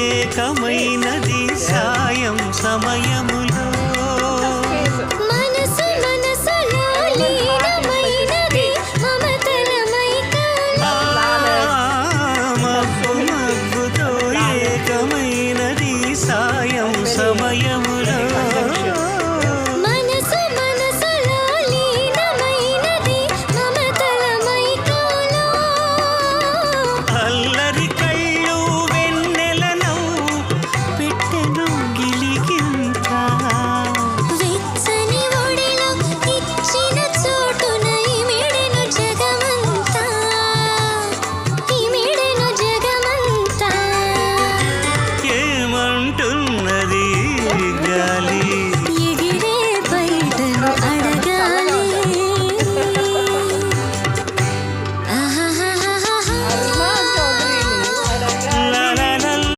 ఏకమైనది సాయం సమయములో మనసు మనసులో లీనమైనది మమతల మబ్బు మబ్బుతో ఏకమైనది సాయం సమయము